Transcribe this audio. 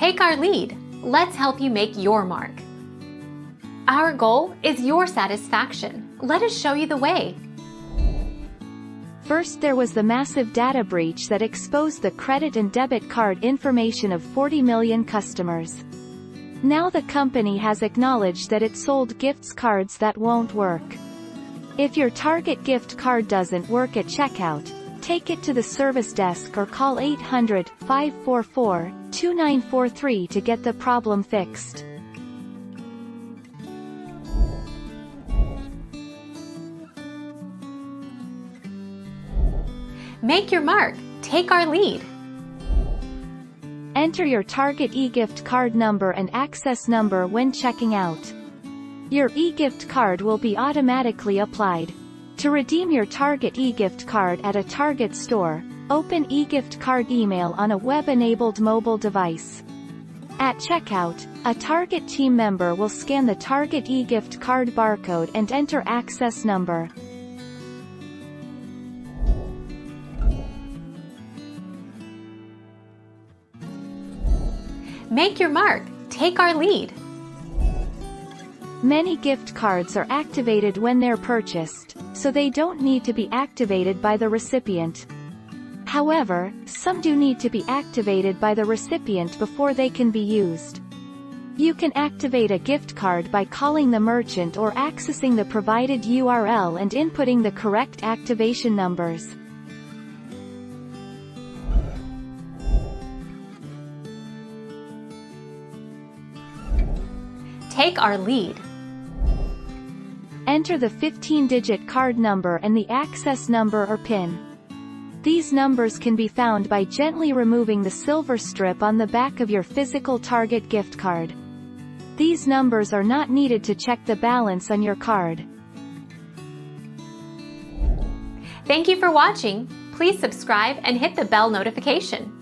Take our lead. Let's help you make your mark. Our goal is your satisfaction. Let us show you the way. First, there was the massive data breach that exposed the credit and debit card information of 40 million customers. Now the company has acknowledged that it sold gift cards that won't work. If your Target gift card doesn't work at checkout, take it to the service desk or call 800-544-2943 to get the problem fixed. Make your mark. Take our lead. Enter your Target eGift card number and access number when checking out. Your eGift card will be automatically applied. To redeem your Target eGift card at a Target store, open eGift card email on a web-enabled mobile device. At checkout, a Target team member will scan the Target eGift card barcode and enter access number. Make your mark. Take our lead. Many gift cards are activated when they're purchased, so they don't need to be activated by the recipient. However, some do need to be activated by the recipient before they can be used. You can activate a gift card by calling the merchant or accessing the provided URL and inputting the correct activation numbers. Take our lead. Enter the 15-digit card number and the access number or PIN. These numbers can be found by gently removing the silver strip on the back of your physical Target gift card. These numbers are not needed to check the balance on your card. Thank you for watching. Please subscribe and hit the bell notification.